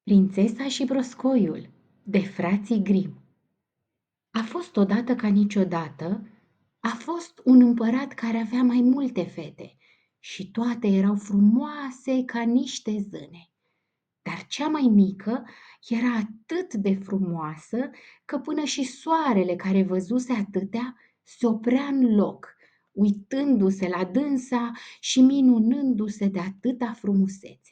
Prințesa și broscoiul de frații Grimm. A fost odată ca niciodată, a fost un împărat care avea mai multe fete și toate erau frumoase ca niște zâne. Dar cea mai mică era atât de frumoasă că până și soarele, care văzuse atâtea, se oprea în loc, uitându-se la dânsa și minunându-se de atâta frumusețe.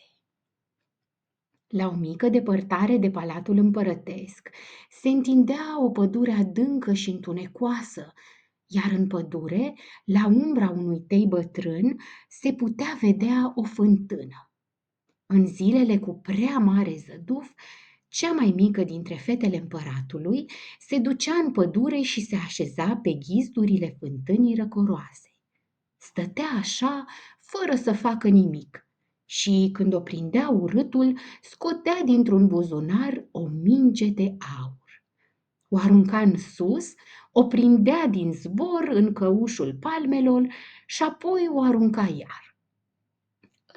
La o mică depărtare de palatul împărătesc se întindea o pădure adâncă și întunecoasă, iar în pădure, la umbra unui tei bătrân, se putea vedea o fântână. În zilele cu prea mare zăduf, cea mai mică dintre fetele împăratului se ducea în pădure și se așeza pe ghizdurile fântânii răcoroase. Stătea așa, fără să facă nimic, și când o prindea urâtul, scotea dintr-un buzunar o minge de aur. O arunca în sus, o prindea din zbor în căușul palmelor și apoi o arunca iar.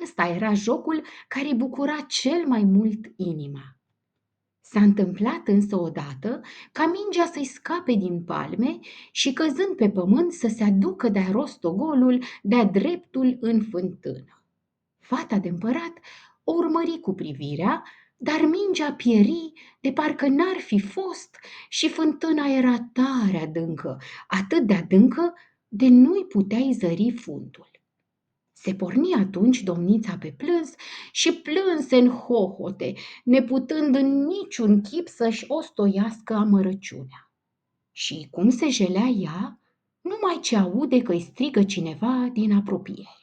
Ăsta era jocul care îi bucura cel mai mult inima. S-a întâmplat însă odată ca mingea să-i scape din palme și, căzând pe pământ, să se aducă de-a rostogolul de-a dreptul în fântână. Fata de împărat o urmări cu privirea, dar mingea pieri de parcă n-ar fi fost și fântâna era tare adâncă, atât de adâncă de nu-i puteai zări fundul. Se porni atunci domnița pe plâns și plânse în hohote, neputând în niciun chip să-și ostoiască amărăciunea. Și cum se jelea ea, numai ce aude că-i strigă cineva din apropiere.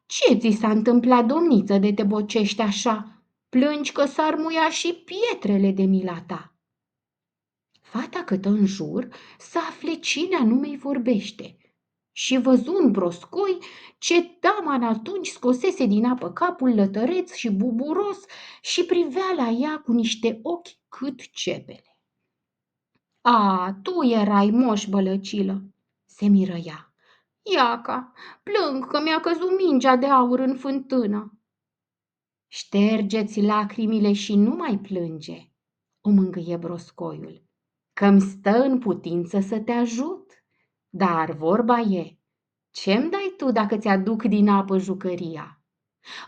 Ce ți s-a întâmplat, domniță, de te bocești așa? Plângi că s-ar muia și pietrele de mila ta. Fata cătă în jur să afle cine anume-i vorbește și văzu un broscoi ce taman atunci scosese din apă capul lătăreț și buburos și privea la ea cu niște ochi cât cepele. A, tu erai, moș bălăcilă, se miră ea. Iaca, plâng că mi-a căzut mingea de aur în fântână. Ștergeți lacrimile și nu mai plânge, o mângâie broscoiul, că-mi stă în putință să te ajut. Dar vorba e, ce-mi dai tu dacă ți-aduc din apă jucăria?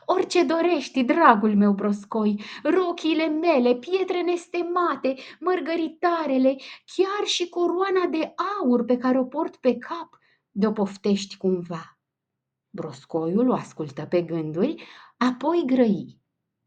Orice dorești, dragul meu broscoi, rochiile mele, pietre nestemate, mărgăritarele, chiar și coroana de aur pe care o port pe cap, de-o poftești cumva. Broscoiul o ascultă pe gânduri, apoi grăi.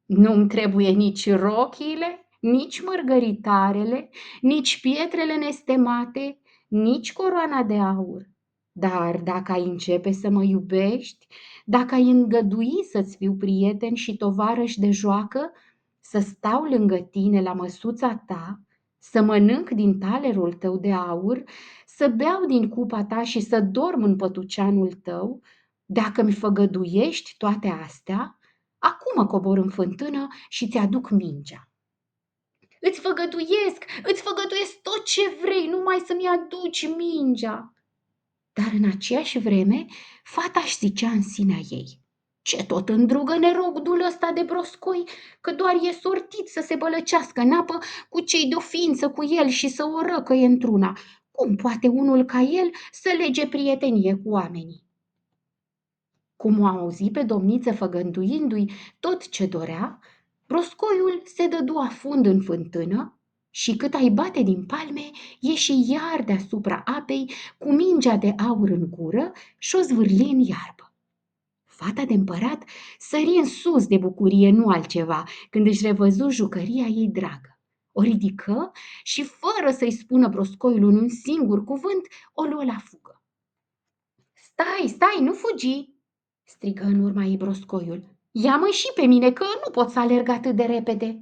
Nu-mi trebuie nici rochiile, nici mărgăritarele, nici pietrele nestemate, nici coroana de aur. Dar dacă ai începe să mă iubești, dacă ai îngădui să-ți fiu prieten și tovarăș de joacă, să stau lângă tine la măsuța ta, să mănânc din talerul tău de aur, să beau din cupa ta și să dorm în pătuceanul tău, dacă mi făgăduiești toate astea, acum mă cobor în fântână și ți-aduc mingea. Îți făgăduiesc tot ce vrei, numai să-mi aduci mingea. Dar în aceeași vreme, fata își zicea în sinea ei: ce tot îndrugă nerodul ăsta de broscoi, că doar e sortit să se bălăcească în apă cu cei de-o ființă cu el și să o răcăie într-una. Cum poate unul ca el să lege prietenie cu oamenii? Cum o auzi pe domniță făgăduindu-i tot ce dorea, broscoiul se dădu afund în fântână și cât ai bate din palme, ieși iar deasupra apei cu mingea de aur în gură și o zvârli în iarbă. Fata de împărat sări în sus de bucurie, nu altceva, când își revăzu jucăria ei dragă. O ridică și, fără să-i spună broscoiului un singur cuvânt, o luă la fugă. Stai, nu fugi!" strigă în urma ei broscoiul. Ia-mă și pe mine, că nu pot să alerg atât de repede.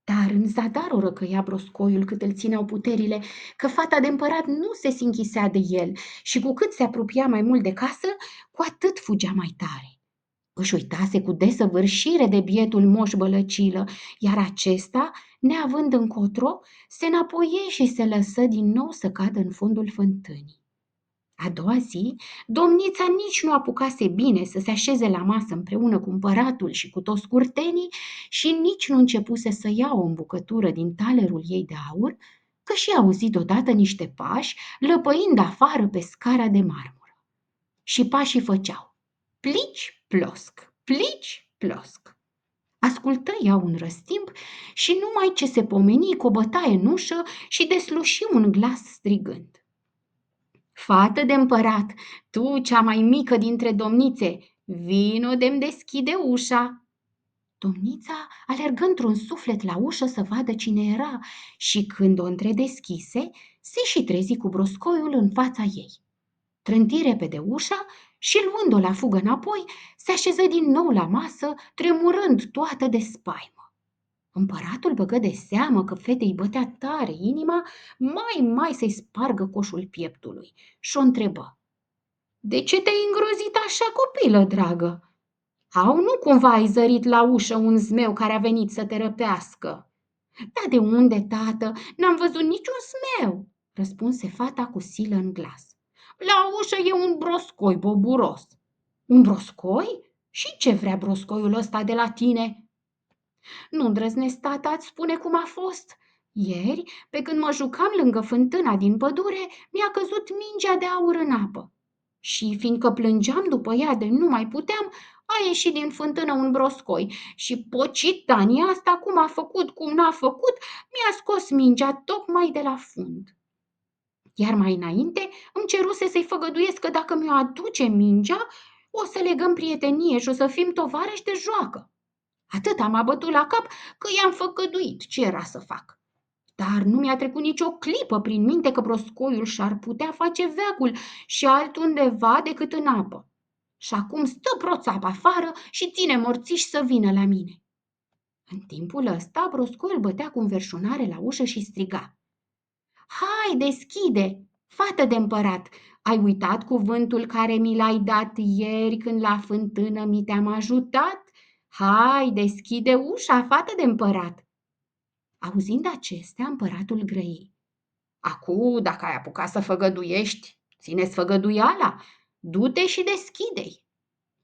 Dar în zadar o răcăia broscoiul cât îl țineau puterile, că fata de împărat nu se sinchisea de el și cu cât se apropia mai mult de casă, cu atât fugea mai tare. Își uitase cu desăvârșire de bietul moș bălăcilă, iar acesta, neavând încotro, se înapoie și se lăsă din nou să cadă în fundul fântânii. A doua zi, domnița nici nu apucase bine să se așeze la masă împreună cu împăratul și cu toți curtenii și nici nu începuse să ia o îmbucătură din talerul ei de aur, că și auzit deodată niște pași lăpăind afară pe scara de marmură. Și pașii făceau plici, plosc, plici, plosc. Ascultă ea un răstimp și numai ce se pomeni cu o bătaie în ușă și desluși un glas strigând: Fată de împărat, tu cea mai mică dintre domnițe, vino de-mi deschide ușa. Domnița alergă într-un suflet la ușă să vadă cine era și când o întredeschise, se și trezi cu broscoiul în fața ei. Trânti repede ușa și luând-o la fugă înapoi, se așeză din nou la masă, tremurând toată de spaimă. Împăratul băgă de seamă că fetei bătea tare inima, mai să-i spargă coșul pieptului și o întrebă: De ce te-ai îngrozit așa, copilă dragă? Au, nu cumva ai zărit la ușă un zmeu care a venit să te răpească? Da, de unde, tată? N-am văzut niciun zmeu, răspunse fata cu silă în glas. La ușă e un broscoi boburos. Un broscoi? Și ce vrea broscoiul ăsta de la tine? Nu îndrăznesc, tata, îți spune cum a fost. Ieri, pe când mă jucam lângă fântâna din pădure, mi-a căzut mingea de aur în apă. Și fiindcă plângeam după ea de nu mai puteam, a ieșit din fântână un broscoi și pocitania asta cum a făcut, cum n-a făcut, mi-a scos mingea tocmai de la fund. Iar mai înainte îmi ceruse să-i făgăduiesc că dacă mi-o aduce mingea, o să legăm prietenie și o să fim tovarăși de joacă. Atât m-a bătut la cap că i-am făgăduit ce era să fac. Dar nu mi-a trecut nicio clipă prin minte că broscoiul și-ar putea face veacul și altundeva decât în apă. Și acum stă proțap afară și ține morțiș să vină la mine. În timpul ăsta, broscoiul bătea cu înverșunare la ușă și striga: Hai, deschide, fată de împărat! Ai uitat cuvântul care mi l-ai dat ieri când la fântână mi te-am ajutat? Hai, deschide ușa, fată de împărat! Auzind acestea, împăratul grăi: Acu, dacă ai apucat să făgăduiești, ține-ți făgăduiala, du-te și deschide-i.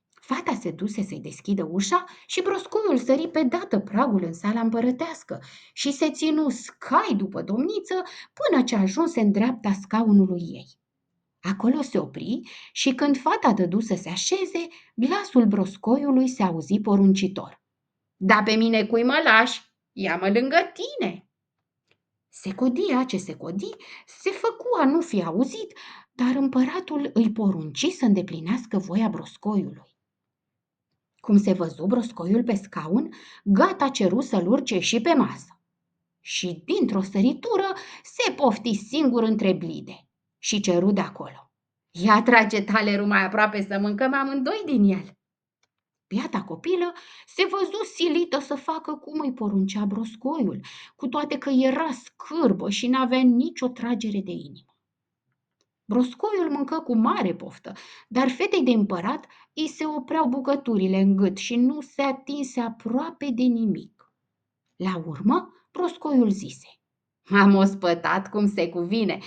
Fata se duse să-i deschidă ușa și broscoiul sări pe dată pragul în sala împărătească și se ținu scai după domniță până ce ajunse în dreapta scaunului ei. Acolo se opri și când fata dădu să se așeze, glasul broscoiului se auzi poruncitor: Da pe mine cui mă lași? Ia-mă lângă tine! Secodia ce secodi, se făcu a nu fi auzit, dar împăratul îi porunci să îndeplinească voia broscoiului. Cum se văzu broscoiul pe scaun, gata ceru să-l urce și pe masă. Și dintr-o săritură se pofti singur între blide și ceru de acolo: Ia trage talerul mai aproape să mâncăm amândoi din el. Biata copilă se văzu silită să facă cum îi poruncea broscoiul, cu toate că era scârbă și n-avea nicio tragere de inimă. Broscoiul mâncă cu mare poftă, dar fetei de împărat îi se opreau bucăturile în gât și nu se atinse aproape de nimic. La urmă, broscoiul zise: M-am ospătat cum se cuvine,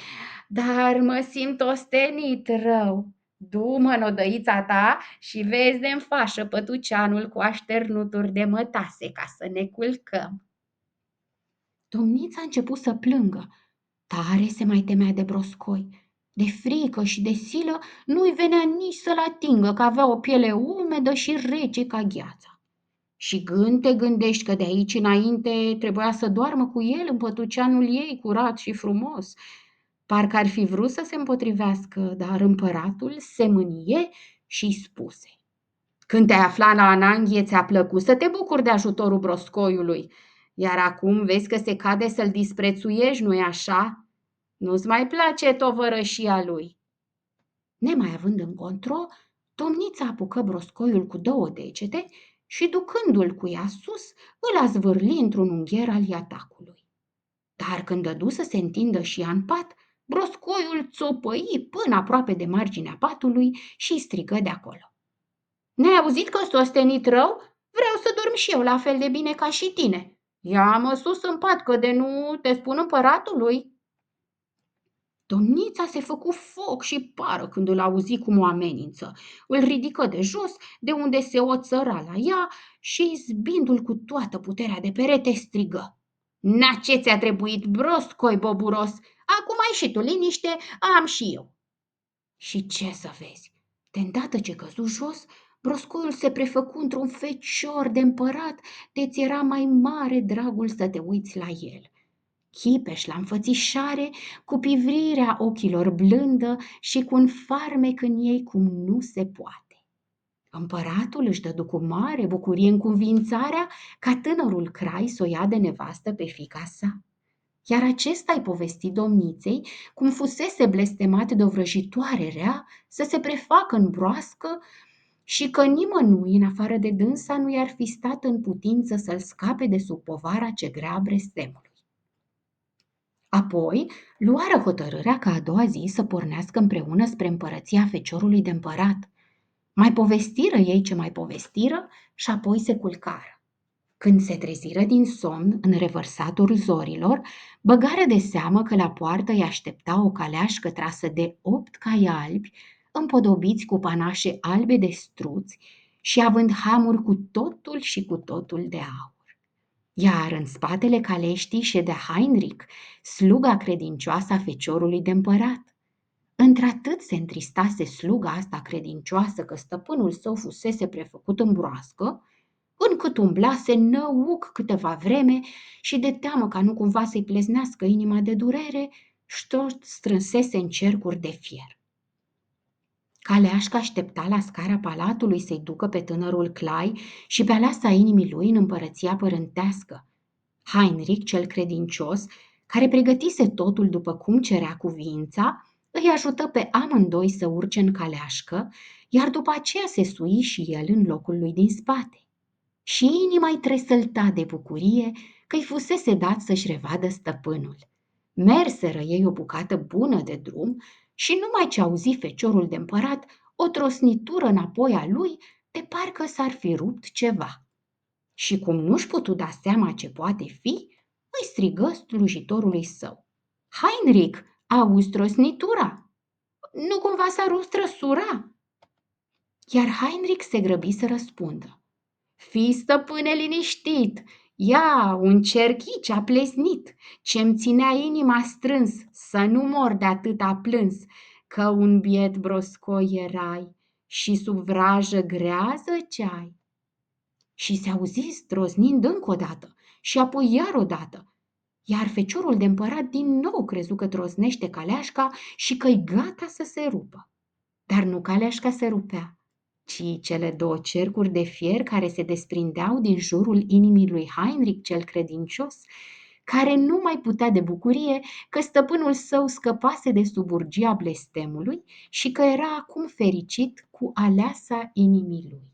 dar mă simt ostenit rău. Du-mă în odăița ta și vezi de-mi fașă pătuceanul cu așternuturi de mătase ca să ne culcăm. Domnița a început să plângă. Tare se mai temea de broscoi. De frică și de silă nu-i venea nici să-l atingă, că avea o piele umedă și rece ca gheața. Și când te gândești că de aici înainte trebuia să doarmă cu el în pătuceanul ei curat și frumos, parcă ar fi vrut să se împotrivească, dar împăratul se mânie și spuse: Când te-ai aflat la Ananghie, ți-a plăcut să te bucuri de ajutorul broscoiului, iar acum vezi că se cade să-l disprețuiești, nu-i așa? Nu-ți mai place tovărășia lui. Nemai având încotro, domnița apucă broscoiul cu 2 degete și, ducându-l cu ea sus, îl azvârli într-un ungher al iatacului. Dar când dădu să se întindă și ea în pat, broscoiul țopăi până aproape de marginea patului și strigă de acolo: N-ai auzit că s-o ostenit rău? Vreau să dorm și eu la fel de bine ca și tine. Ia-mă sus în pat, că de nu te spun împăratului. Domnița se făcu foc și pară când îl auzi cum o amenință. Îl ridică de jos, de unde se oțăra la ea și, izbindu-l cu toată puterea de perete, strigă: "Na, ce ți-a trebuit, broscoi boburos? Acum ai și tu liniște, am și eu." Și ce să vezi? De îndată ce căzu jos, broscoiul se prefăcu într-un fecior de împărat, de-ți era mai mare dragul să te uiți la el. Chipeș la înfățișare, cu privirirea ochilor blândă și cu un farmec în ei cum nu se poate. Împăratul își dădu cu mare bucurie încuvințarea ca tânărul Crai să o ia de nevastă pe fiica sa. Iar acesta îi povesti domniței cum fusese blestemat de o vrăjitoare rea să se prefacă în broască și că nimănui, în afară de dânsa, nu i-ar fi stat în putință să-l scape de sub povara ce grea a blestemului. Apoi luară hotărârea ca a doua zi să pornească împreună spre împărăția feciorului de împărat. Mai povestiră ei ce mai povestiră și apoi se culcară. Când se treziră din somn în revărsatul zorilor, băgară de seamă că la poartă îi aștepta o caleașcă trasă de 8 cai albi, împodobiți cu panașe albe de struți și având hamuri cu totul și cu totul de aur. Iar în spatele caleștii ședea Heinrich, sluga credincioasă a feciorului de împărat. Într-atât se întristase sluga asta credincioasă că stăpânul său fusese prefăcut în broască, încât umblase năuc câteva vreme și de teamă ca nu cumva să-i pleznească inima de durere, și tot strânsese în cercuri de fier. Caleașca aștepta la scara palatului să-i ducă pe tânărul Clai și pe aleasa inimii lui în împărăția părântească. Heinrich, cel credincios, care pregătise totul după cum cerea cuviința, îi ajută pe amândoi să urce în caleașcă, iar după aceea se sui și el în locul lui din spate. Și inima-i tresălta de bucurie că-i fusese dat să-și revadă stăpânul. Merseră ei o bucată bună de drum și numai ce auzi feciorul de împărat o trosnitură înapoi a lui, de parcă s-ar fi rupt ceva. Și cum nu-și putu da seama ce poate fi, îi strigă slujitorului său: "Heinrich, auzi trosnitura? Nu cumva s-a rupt trăsura?" Iar Heinrich se grăbi să răspundă: "Fii, stăpâne, liniștit, ia un cerchici a plesnit, ce-mi ținea inima strâns, să nu mor de atâta plâns, că un biet broscoi erai și sub vrajă grează ce-ai." Și se auzi stroznind încă o dată și apoi iar o dată, iar feciorul de împărat din nou crezu că trosnește caleașca și că-i gata să se rupă. Dar nu caleașca se rupea, ci cele două cercuri de fier care se desprindeau din jurul inimii lui Heinrich cel credincios, care nu mai putea de bucurie că stăpânul său scăpase de sub urgia blestemului și că era acum fericit cu aleasa inimii lui.